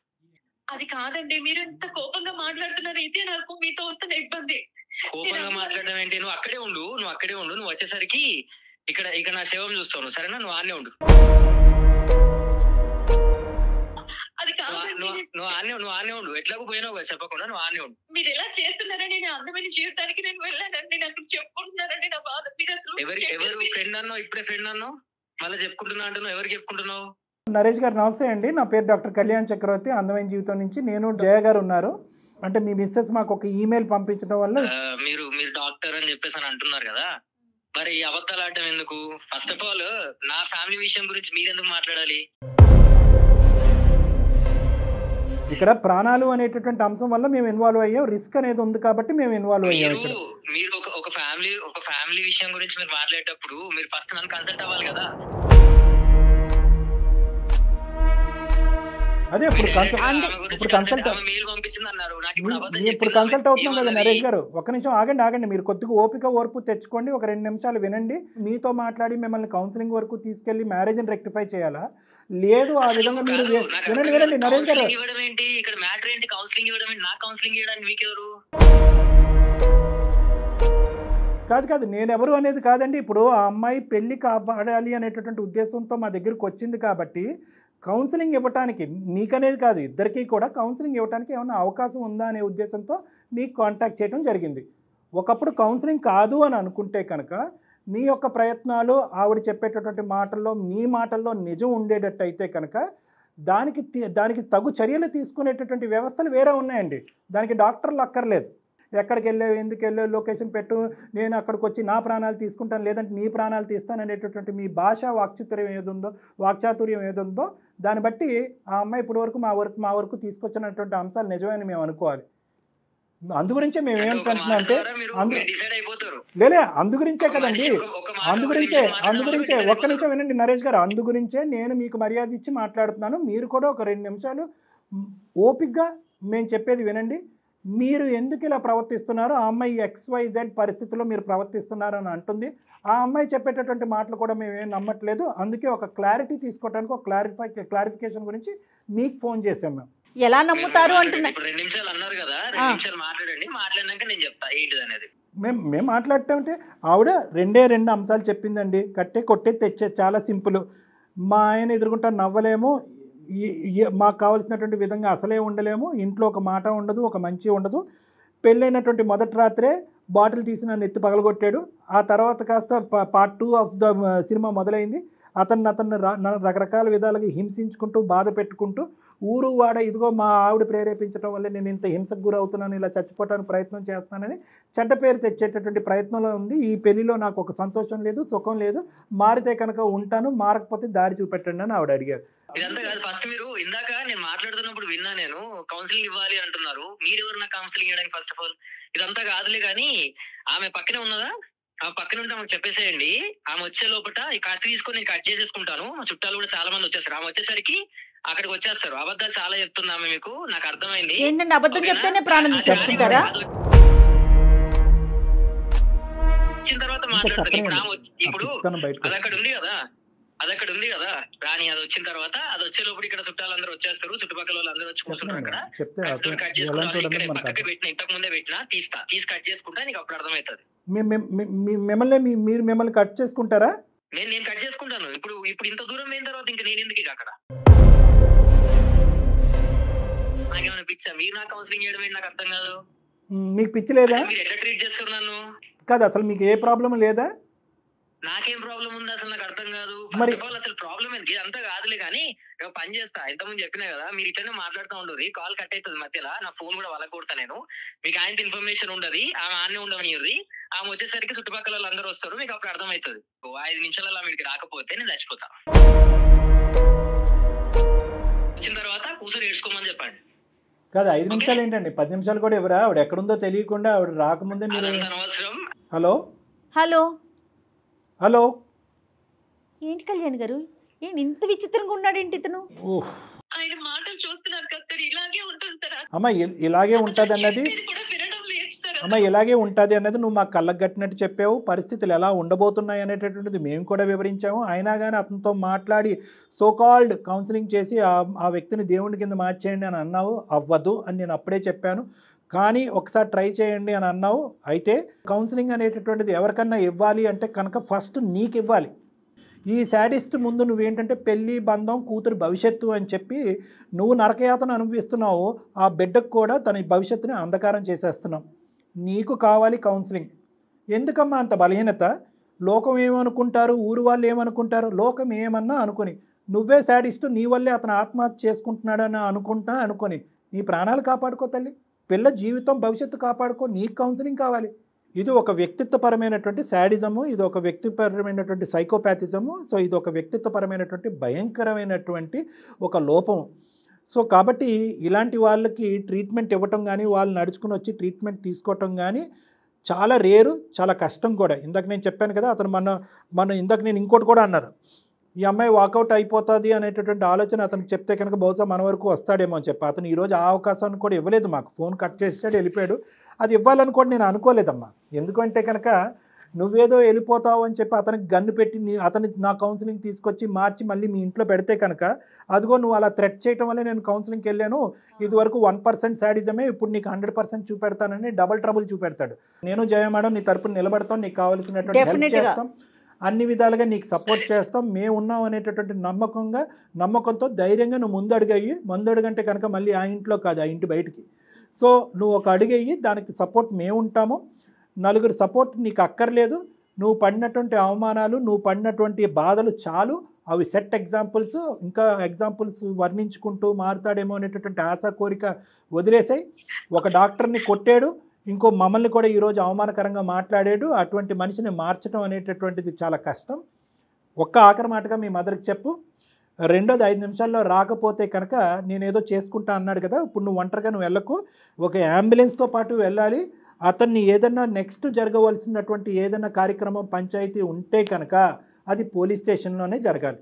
అది కాదండి, మీరు ఎంత కోపంగా మాట్లాడుతున్నారు. ఇదే నాకు మీతో వస్తున్న ఇబ్బంది. కోపంగా మాట్లాడడం ఏంటి? నువ్వు అక్కడే ఉండు. నువ్వు వచ్చేసరికి ఇక్కడ నా శవం చూస్తావు. సరేనా? నువ్వు ఆనే ఉండు. అది కాదండి. నువ్వు ఆనే ఉండు, ఎట్లాగో పోయినావు కదా చెప్పకుండా, నువ్వు ఆనే ఉండు. మీరు ఎలా చేస్తున్నారని నేను అందమైన జీవితానికి నేను వెళ్ళానండి. నాకు చెప్పుకుంటున్నారండి నా బాధ. మీరు అసలు ఎవరు ఫ్రెండ్ అన్నావు? ఇప్పుడే ఫ్రెండ్ అన్నావు, మళ్ళీ చెప్పుకుంటున్నా అంటున్నావు. ఎవరికి చెప్పుకుంటున్నావు? నరేష్ గారు నమస్తే అండి. నా పేరు డాక్టర్ కళ్యాణ్ చక్రవర్తి, అందమైన జీవితం నుంచి. నేను జయ గారు ఉన్నారు. అంటే మీ మిస్సెస్ మాకు ఒక ఈమెయిల్ పంపించడం వల్ల మీరు డాక్టర్ అని చెప్పేసి అని అంటున్నారు కదా, మరి ఈ అబద్ధాలు ఆడటం ఎందుకు? ఫస్ట్ ఆఫ్ ఆల్ నా ఫ్యామిలీ విషయం గురించి మీరు ఎందుకు మాట్లాడాలి? ఇక్కడ ప్రాణాలు అనేటటువంటి అంశం వల్ల మేము ఇన్వాల్వ్ అయ్యాం. రిస్క్ అనేది ఉంది కాబట్టి మేము ఇన్వాల్వ్ అయ్యాం. ఇక్కడ మీరు ఒక ఫ్యామిలీ విషయం గురించి మీరు మాట్లాడేటప్పుడు మీరు ఫస్ట్ నన్ను కన్సల్ట్ అవ్వాలి కదా. అదే ఇప్పుడు కన్సల్ట్ అవుతున్నాం కదా నరేష్ గారు. ఒక నిమిషం ఆగండి. మీరు కొద్దిగా ఓర్పు తెచ్చుకోండి. ఒక 2 నిమిషాలు వినండి. మీతో మాట్లాడి మిమ్మల్ని కౌన్సిలింగ్ వరకు తీసుకెళ్లి మ్యారేజ్ని రెక్టిఫై చేయాలా? లేదు ఆ విధంగా మీరు వినండి నరేష్ గారు. ఇక్కడ మ్యాటర్ ఏంటి? కౌన్సిలింగ్ ఇవ్వడం ఏంటి? నా కౌన్సిలింగ్ ఇవ్వడానికి మీకెవరు? కాదు నేను ఎవరు అనేది కాదండి. ఇప్పుడు ఆ అమ్మాయి పెళ్లి కాపాడాలి అనేటటువంటి ఉద్దేశంతో మా దగ్గరికి వచ్చింది కాబట్టి కౌన్సిలింగ్ ఇవ్వటానికి, మీకనేది కాదు, ఇద్దరికీ కూడా కౌన్సిలింగ్ ఇవ్వడానికి ఏమైనా అవకాశం ఉందా అనే ఉద్దేశంతో మీకు కాంటాక్ట్ చేయడం జరిగింది. ఒకప్పుడు కౌన్సిలింగ్ కాదు అని అనుకుంటే కనుక మీ యొక్క ప్రయత్నాలు ఆవిడ చెప్పేటటువంటి మాటల్లో, మీ మాటల్లో నిజం ఉండేటట్టయితే కనుక దానికి తగు చర్యలు తీసుకునేటటువంటి వ్యవస్థలు వేరే ఉన్నాయండి. దానికి డాక్టర్లు అక్కర్లేదు. ఎక్కడికి వెళ్ళావు, ఎందుకు వెళ్ళావు, లొకేషన్ పెట్టు, నేను అక్కడికి వచ్చి నా ప్రాణాలు తీసుకుంటాను, లేదంటే నీ ప్రాణాలు తీస్తాను అనేటటువంటి మీ భాషా వాక్చాతుర్యం ఏదుందో దాన్ని బట్టి ఆ అమ్మాయి ఇప్పటి వరకు మా వరకు తీసుకొచ్చినటువంటి అంశాలు నిజమని మేము అనుకోవాలి. అందుగురించే మేము ఏమంటున్నాం అంటే అందుగురించే కదండి, అందుగురించే ఒక్క నిమిషం వినండి నరేష్ గారు. అందుగురించే నేను మీకు మర్యాద ఇచ్చి మాట్లాడుతున్నాను. మీరు కూడా ఒక 2 నిమిషాలు ఓపిక్గా మేము చెప్పేది వినండి. మీరు ఎందుకు ఇలా ప్రవర్తిస్తున్నారో, ఆ అమ్మాయి XYZ పరిస్థితుల్లో మీరు ప్రవర్తిస్తున్నారు అని అంటుంది. ఆ అమ్మాయి చెప్పేటటువంటి మాటలు కూడా మేము ఏం నమ్మట్లేదు. అందుకే ఒక క్లారిటీ తీసుకోవడానికి, ఒక క్లారిఫికేషన్ గురించి మీకు ఫోన్ చేసాం. మేము ఎలా నమ్ముతారు అంటున్నా. 2 నిమిషాలు అన్నారు కదా, 2 నిమిషాలు మాట్లాడండి. మాట్లాడినాక నేను చెప్తా ఏంటిది అనేది. మేము మాట్లాడటంటే ఆవిడ 2 అంశాలు చెప్పిందండి. కట్టే కొట్టే తెచ్చే, చాలా సింపుల్. మా ఆయన ఎదుర్కొంటా నవ్వలేము, మాకు కావాల్సినటువంటి విధంగా అసలే ఉండలేము, ఇంట్లో ఒక మాట ఉండదు, ఒక మంచి ఉండదు. పెళ్ళైనటువంటి మొదటి రాత్రే బాటిల్ తీసి నన్ను ఎత్తి పగలగొట్టాడు. ఆ తర్వాత కాస్త పార్ట్ 2 ఆఫ్ ద సినిమా మొదలైంది. అతన్ని రకరకాల విధాలుగా హింసించుకుంటూ, బాధ పెట్టుకుంటూ, ఊరు వాడ ఇదిగో మా ఆవిడ ప్రేరేపించడం వల్ల నేను ఇంత హింసకు గురవుతున్నాను, ఇలా చచ్చిపోవడానికి ప్రయత్నం చేస్తానని చెడ్డ పేరు తెచ్చేటటువంటి ప్రయత్నంలో ఉంది. ఈ పెళ్లిలో నాకు ఒక సంతోషం లేదు, సుఖం లేదు, మారితే కనుక ఉంటాను, మారకపోతే దారి చూపెట్టండి అని ఆవిడ అడిగారు. ఇదంతా కాదు. ఫస్ట్ మీరు ఇందాక నేను మాట్లాడుతున్నప్పుడు విన్నా, నేను కౌన్సిలింగ్ ఇవ్వాలి అంటున్నారు. మీరు ఎవరు నాకు కౌన్సిలింగ్ ఇవ్వడానికి? ఫస్ట్ ఆఫ్ ఆల్ ఇదంతా కాదులే కానీ, ఆమె పక్కనే ఉన్నదా? ఆ పక్కన ఉంటే ఆమె చెప్పేసేయండి. ఆమె వచ్చే లోపల ఈ కత్తి తీసుకొని నేను కట్ చేసేసుకుంటాను. మా చుట్టాలు కూడా చాలా మంది వచ్చేస్తారు. ఆమె వచ్చేసరికి అక్కడికి వచ్చేస్తారు. అబద్ధాలు చాలా చెప్తుంది ఆమె, మీకు నాకు అర్థమైంది. ఏంటంటే అబద్ధం చెప్తేనే ప్రాణం తీసుకుంటారా? వచ్చిన తర్వాత మాట్లాడుతాను. ఇప్పుడు అది అక్కడ ఉంది కదా రాని, అది వచ్చిన తర్వాత అది వచ్చే లోపల ఇక్కడ చుట్టాలందరూ వచ్చేస్తారు, చుట్టుపక్కల వాళ్ళు అందరూ వచ్చి కూర్చుంటారు. అక్కడ కట్ చేసుకుంటా, పక్కకి పెట్టిన, ఇంతకు ముందే పెట్టినా, తీసి కట్ చేసుకుంటా, నీకు అప్పుడు అర్థమవుతుంది. మీరు మిమ్మల్ని కట్ చేసుకుంటారా? నేను కట్ చేసుకుంటాను. ఇప్పుడు ఇంత దూరం అయిన తర్వాత ఇంకా నేను ఎందుకు అక్కడ? నాకేమైనా పిచ్చా? మీరు నాకు కౌన్సిలింగ్ చేయడం ఏంటి నాకు అర్థం కాదు. మీకు పిచ్చి లేదా? మీరు ఎట్లా ట్రీట్ చేస్తారు నన్ను? కాదు, అసలు మీకు ఏ ప్రాబ్లం లేదా? నాకేం ప్రాబ్లం ఉంది అసలు నాకు అర్థం కాదు. ఫస్ట్ ఆఫ్ ఆల్ అసలు ప్రాబ్లం ఏంటి? అంతా కాదులే కానీ పని చేస్తా. ఇంతకుముందు చెప్పినా కదా, మీరు ఇట్లనే మాట్లాడుతూ ఉండదు, కాల్ కట్ అవుతుంది మధ్యలో. నా ఫోన్ కూడా వాళ్ళ కొడతా నేను. మీకు ఆయనతో ఇన్ఫర్మేషన్ ఉండదు, ఆమె ఆనే ఉండవనిది. ఆమె వచ్చేసరికి చుట్టుపక్కల వాళ్ళు అందరూ వస్తారు, మీకు అప్పుడు అర్థమవుతుంది. 5 నిమిషాలలో మీకు రాకపోతే నేను చచ్చిపోతా. వచ్చిన తర్వాత కూర్చొని ఏడ్చుకోమని చెప్పండి. కాదు 5 నిమిషాలు ఏంటండి, 10 నిమిషాలు కూడా ఎవరా? ఆవిడ ఎక్కడుందో తెలియకుండా ఆవిడ రాకముందే మీరు అనవసరం. హలో ఏంటి కళ్యాణ్ గారు, ఏంటి ఇంత విచిత్రంగా ఉన్నాడేంటి ఇతను? ఆయన మాటలు చూస్తున్నారు కదా, ఇలాగే ఉంటుంది సార్. అమ్మ ఇలాగే ఉంటుంది అన్నది, ఇలాగే ఉంటుంది అన్నది నువ్వు మాకు కళ్ళకు కట్టినట్టు చెప్పావు. పరిస్థితులు ఎలా ఉండబోతున్నాయి అనేటటువంటిది మేము కూడా వివరించాము. అయినా కానీ అతనితో మాట్లాడి సోకాల్డ్ కౌన్సిలింగ్ చేసి ఆ వ్యక్తిని దేవుడి కింద మార్చేయండి అని అన్నావు. అవ్వదు అని నేను అప్పుడే చెప్పాను. కానీ ఒకసారి ట్రై చేయండి అని అన్నావు. అయితే కౌన్సిలింగ్ అనేటటువంటిది ఎవరికన్నా ఇవ్వాలి అంటే కనుక ఫస్ట్ నీకు ఇవ్వాలి. ఈ శాడిస్ట్ ముందు నువ్వేంటంటే పెళ్ళి బంధం కూతురు భవిష్యత్తు అని చెప్పి నువ్వు నరకయాతన అనుభవిస్తున్నావు, ఆ బిడ్డకు కూడా తన భవిష్యత్తుని అంధకారం చేసేస్తున్నావు. నీకు కావాలి కౌన్సిలింగ్. ఎందుకమ్మా అంత బలహీనత? లోకం ఏమనుకుంటారు, ఊరు వాళ్ళు ఏమనుకుంటారు, లోకం ఏమన్నా అనుకొని నువ్వే శాడిస్ట్, నీ వల్లే అతను ఆత్మహత్య చేసుకుంటున్నాడని అనుకొని నీ ప్రాణాలు కాపాడుకో తల్లి, పిల్ల జీవితం భవిష్యత్తు కాపాడుకో. నీకు కౌన్సిలింగ్ కావాలి. ఇది ఒక వ్యక్తిత్వపరమైనటువంటి శాడిజము, ఇది ఒక వ్యక్తిపరమైనటువంటి సైకోపాథిజము. సో ఇది ఒక వ్యక్తిత్వపరమైనటువంటి భయంకరమైనటువంటి ఒక లోపం. సో కాబట్టి ఇలాంటి వాళ్ళకి ట్రీట్మెంట్ ఇవ్వటం కానీ, వాళ్ళు నడుచుకుని వచ్చి ట్రీట్మెంట్ తీసుకోవటం కానీ చాలా రేరు, చాలా కష్టం కూడా. ఇందాక నేను చెప్పాను కదా, అతను మన ఇందాక నేను ఇంకోటి కూడా అన్నారు, ఈ అమ్మాయి వాకౌట్ అయిపోతుంది అనేటటువంటి ఆలోచన అతనికి చెప్తే కనుక బహుశా మన వరకు వస్తాడేమో అని చెప్పి అతను ఈరోజు ఆ అవకాశాన్ని కూడా ఇవ్వలేదు మాకు. ఫోన్ కట్ చేసాడు, వెళ్ళిపోయాడు. అది ఇవ్వాలని కూడా నేను అనుకోలేదమ్మా. ఎందుకంటే కనుక నువ్వేదో వెళ్ళిపోతావు అని చెప్పి అతనికి గన్ను పెట్టి అతని నా కౌన్సిలింగ్ తీసుకొచ్చి మార్చి మళ్ళీ మీ ఇంట్లో పెడితే కనుక, అదిగో నువ్వు అలా థ్రెట్ చేయటం వల్లే నేను కౌన్సిలింగ్కి వెళ్ళాను, ఇదివరకు 1% శాడిజమే, ఇప్పుడు నీకు 100% చూపెడతానని డబల్ ట్రబుల్ చూపెడతాడు. నేను జయ మేడం నీ తరపున నిలబడతాం, నీకు కావాల్సినటువంటి హెల్ప్ చేస్తాం, అన్ని విధాలుగా నీకు సపోర్ట్ చేస్తాం, మేము ఉన్నాం అనేటటువంటి నమ్మకంతో ధైర్యంగా నువ్వు ముందడుగంటే కనుక మళ్ళీ ఆ ఇంట్లో కాదు, ఆ ఇంటి బయటికి. సో నువ్వు ఒక అడుగయ్యి, దానికి సపోర్ట్ మేము ఉంటాము. నలుగురు సపోర్ట్ నీకు అక్కర్లేదు. నువ్వు పడినటువంటి అవమానాలు, నువ్వు పడినటువంటి బాధలు చాలు. అవి సెట్ ఎగ్జాంపుల్స్. ఇంకా ఎగ్జాంపుల్స్ వర్ణించుకుంటూ మారుతాడేమో అనేటటువంటి ఆశ కోరిక వదిలేసాయి. ఒక డాక్టర్ని కొట్టాడు, ఇంకో మమ్మల్ని కూడా ఈరోజు అవమానకరంగా మాట్లాడాడు. అటువంటి మనిషిని మార్చడం అనేటటువంటిది చాలా కష్టం. ఒక్క ఆఖరి మాటగా మీ మదర్కి చెప్పు, రెండోది 5 నిమిషాల్లో రాకపోతే కనుక నేనేదో చేసుకుంటా అన్నాడు కదా, ఇప్పుడు నువ్వు ఒంటరిగా నువ్వు వెళ్ళకు, ఒక అంబులెన్స్తో పాటు వెళ్ళాలి. అతన్ని ఏదన్నా నెక్స్ట్ జరగవలసినటువంటి ఏదైనా కార్యక్రమం పంచాయతీ ఉంటే కనుక అది పోలీస్ స్టేషన్లోనే జరగాలి.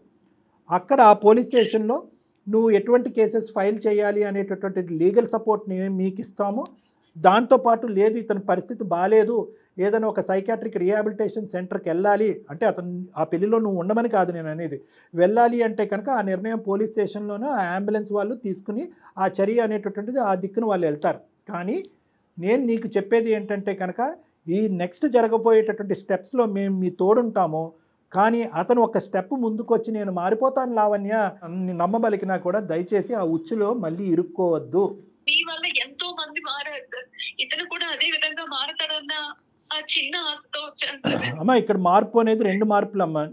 అక్కడ ఆ పోలీస్ స్టేషన్లో నువ్వు ఎటువంటి కేసెస్ ఫైల్ చేయాలి అనేటటువంటి లీగల్ సపోర్ట్ని మీకు ఇస్తాము. దాంతోపాటు లేదు ఇతని పరిస్థితి బాగాలేదు, ఏదైనా ఒక సైకాట్రిక్ రిహాబిలిటేషన్ సెంటర్కి వెళ్ళాలి అంటే, అతను ఆ పెళ్లిలో నువ్వు ఉండమని కాదు నేను అనేది, వెళ్ళాలి అంటే కనుక ఆ నిర్ణయం పోలీస్ స్టేషన్లోనే ఆ అంబులెన్స్ వాళ్ళు తీసుకుని ఆ చర్య అనేటటువంటిది ఆ దిక్కును వాళ్ళు వెళ్తారు. కానీ నేను నీకు చెప్పేది ఏంటంటే కనుక ఈ నెక్స్ట్ జరగబోయేటటువంటి స్టెప్స్లో మేము మీ తోడుంటాము. కానీ అతను ఒక స్టెప్ ముందుకు వచ్చి నేను మారిపోతాను లావణ్య నమ్మబలికినా కూడా దయచేసి ఆ ఉచ్చులో మళ్ళీ ఇరుక్కోవద్దు. మీ వల్ల ఎంతో మంది మారారు సార్, ఇతను కూడా అదే విధంగా మారతాడన్న ఆ చిన్న ఆశతో వచ్చాను సార్. అమ్మ ఇక్కడ మార్పు అనేది 2 మార్పులు అమ్మ.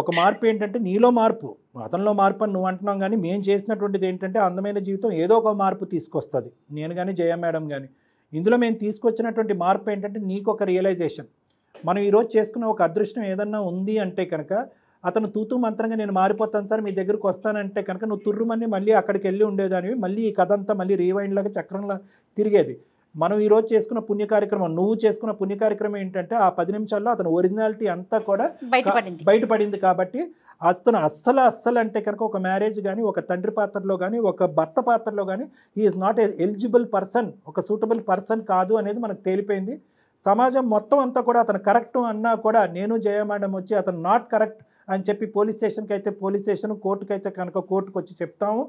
ఒక మార్పు ఏంటంటే నీలో మార్పు, అతనిలో మార్పు అని నువ్వు అంటున్నాం. కానీ మేము చేసినటువంటిది ఏంటంటే అందమైన జీవితం ఏదో ఒక మార్పు తీసుకొస్తుంది. నేను కానీ జయ మేడం కానీ ఇందులో మేము తీసుకొచ్చినటువంటి మార్పు ఏంటంటే నీకు ఒక రియలైజేషన్. మనం ఈరోజు చేసుకున్న ఒక అదృష్టం ఏదన్నా ఉంది అంటే కనుక, అతను తూతూ మంత్రంగా నేను మారిపోతాను సార్ మీ దగ్గరకు వస్తానంటే కనుక నువ్వు తుర్రుమని మళ్ళీ అక్కడికి వెళ్ళి ఉండేదానివి. మళ్ళీ ఈ కథ అంతా మళ్ళీ రీవైండ్లాగా చక్రంలా తిరిగేది. మనం ఈరోజు చేసుకున్న పుణ్య కార్యక్రమం, నువ్వు చేసుకున్న పుణ్య కార్యక్రమం ఏంటంటే ఆ 10 నిమిషాల్లో అతను ఒరిజినాలిటీ అంతా కూడా బయటపడింది. కాబట్టి అతను అస్సలు అంటే కనుక ఒక మ్యారేజ్ కానీ, ఒక తండ్రి పాత్రలో కానీ, ఒక భర్త పాత్రలో కానీ హీఈస్ నాట్ ఎలిజిబుల్ పర్సన్, ఒక సూటబుల్ పర్సన్ కాదు అనేది మనకు తేలిపోయింది. సమాజం మొత్తం అంతా కూడా అతను కరెక్ట్ అన్నా కూడా నేను జయ మేడం వచ్చి అతను నాట్ కరెక్ట్ అని చెప్పి పోలీస్ స్టేషన్కి అయితే పోలీస్ స్టేషన్, కోర్టుకి అయితే కనుక కోర్టుకు వచ్చి చెప్తాము.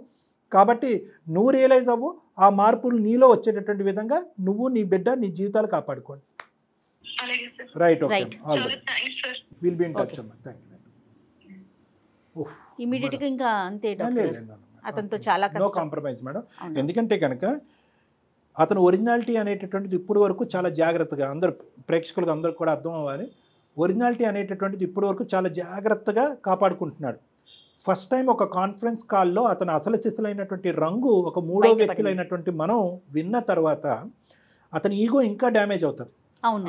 కాబట్టి నువ్వు రియలైజ్ అవ్వు, ఆ మార్పులు నీలో వచ్చేటటువంటి విధంగా నువ్వు నీ బిడ్డ నీ జీవితాలు కాపాడుకోండి. Right, okay, will be in touch అమ్మా. ఇమీడియట్గా ఇంకా అంతే అతనితో చాలా నో కాంప్రమైజ్ మేడం. ఎందుకంటే కనుక అతను ఒరిజినాలిటీ అనేటటువంటిది ఇప్పుడు వరకు చాలా జాగ్రత్తగా, అందరు ప్రేక్షకులకు అందరికి కూడా అర్థం అవ్వాలి, ఒరిజినాలిటీ అనేటటువంటిది ఇప్పుడు వరకు చాలా జాగ్రత్తగా కాపాడుకుంటున్నాడు. ఫస్ట్ టైం ఒక కాన్ఫరెన్స్ కాల్లో అతను అసలు సిసలైనటువంటి రంగు ఒక మూడో వ్యక్తులైనటువంటి మనం విన్న తర్వాత అతని ఈగో ఇంకా డ్యామేజ్ అవుతుంది.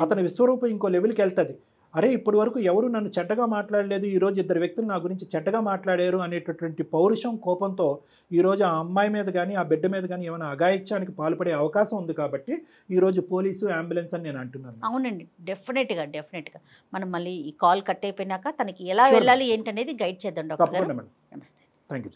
అతని విశ్వరూపం ఇంకో లెవెల్కి వెళ్తుంది. అరే ఇప్పటి వరకు ఎవరు నన్ను చెడ్డగా మాట్లాడలేదు, ఈరోజు 2 వ్యక్తులు నా గురించి చెడ్డగా మాట్లాడారు అనేటటువంటి పౌరుషం, కోపంతో ఈరోజు ఆ అమ్మాయి మీద కానీ ఆ బిడ్డ మీద కానీ ఏమైనా అఘాయిత్యానికి పాల్పడే అవకాశం ఉంది. కాబట్టి ఈరోజు పోలీసు అంబులెన్స్ అని నేను అంటున్నాను. అవునండి, డెఫినెట్గా మనం మళ్ళీ ఈ కాల్ కట్ అయిపోయినాక తనకి ఎలా వెళ్ళాలి ఏంటనేది గైడ్ చేద్దాం డాక్టర్ గారు. నమస్తే, థ్యాంక్ యూ.